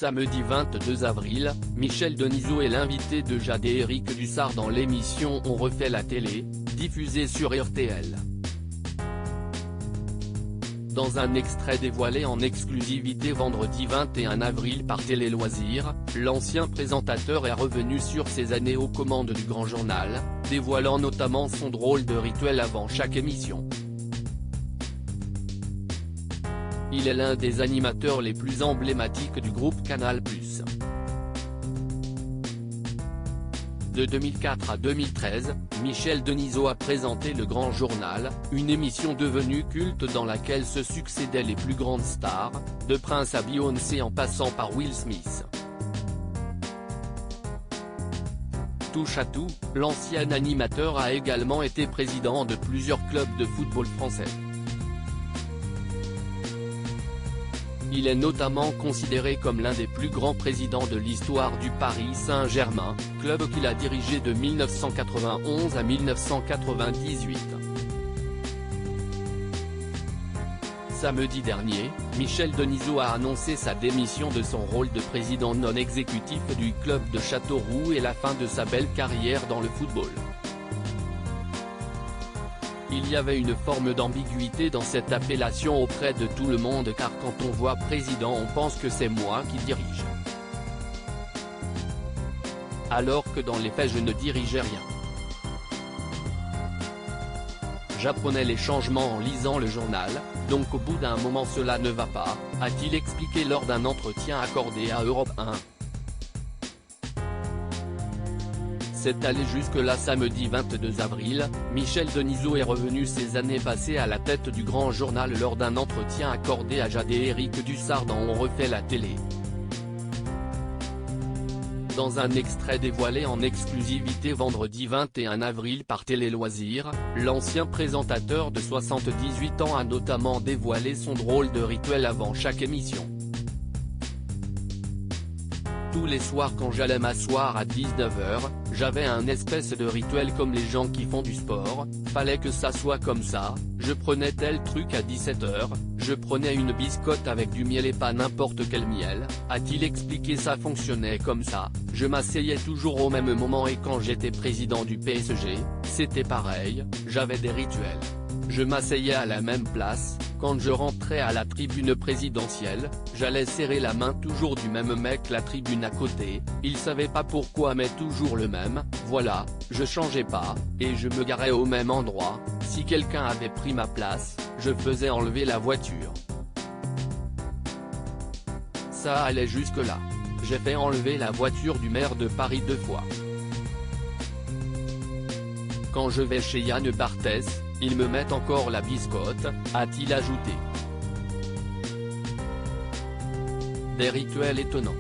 Samedi 22 avril, Michel Denisot est l'invité de Jade et Éric Dussart dans l'émission On refait la télé, diffusée sur RTL. Dans un extrait dévoilé en exclusivité vendredi 21 avril par Télé Loisirs, l'ancien présentateur est revenu sur ses années aux commandes du Grand Journal, dévoilant notamment son drôle de rituel avant chaque émission. Il est l'un des animateurs les plus emblématiques du groupe Canal+. De 2004 à 2013, Michel Denisot a présenté Le Grand Journal, une émission devenue culte dans laquelle se succédaient les plus grandes stars, de Prince à Beyoncé en passant par Will Smith. Touche à tout, l'ancien animateur a également été président de plusieurs clubs de football français. Il est notamment considéré comme l'un des plus grands présidents de l'histoire du Paris Saint-Germain, club qu'il a dirigé de 1991 à 1998. Samedi dernier, Michel Denisot a annoncé sa démission de son rôle de président non exécutif du club de Châteauroux et la fin de sa belle carrière dans le football. Il y avait une forme d'ambiguïté dans cette appellation auprès de tout le monde car quand on voit président on pense que c'est moi qui dirige. Alors que dans les faits je ne dirigeais rien. J'apprenais les changements en lisant le journal, donc au bout d'un moment cela ne va pas, a-t-il expliqué lors d'un entretien accordé à Europe 1. C'est allé jusque-là. Samedi 22 avril, Michel Denisot est revenu ses années passées à la tête du Grand Journal lors d'un entretien accordé à Jade et Éric Dussart dans On refait la télé. Dans un extrait dévoilé en exclusivité vendredi 21 avril par Télé Loisirs, l'ancien présentateur de 78 ans a notamment dévoilé son drôle de rituel avant chaque émission. Tous les soirs quand j'allais m'asseoir à 19h, j'avais un espèce de rituel comme les gens qui font du sport, fallait que ça soit comme ça, je prenais tel truc à 17h, je prenais une biscotte avec du miel et pas n'importe quel miel, a-t-il expliqué. Ça fonctionnait comme ça, je m'asseyais toujours au même moment et quand j'étais président du PSG, c'était pareil, j'avais des rituels. Je m'asseyais à la même place, quand je rentrais à la tribune présidentielle, j'allais serrer la main toujours du même mec. La tribune à côté, il savait pas pourquoi mais toujours le même, voilà, je changeais pas, et je me garais au même endroit, si quelqu'un avait pris ma place, je faisais enlever la voiture. Ça allait jusque là. J'ai fait enlever la voiture du maire de Paris 2 fois. Quand je vais chez Yann Barthès, ils me mettent encore la biscotte, a-t-il ajouté. Des rituels étonnants.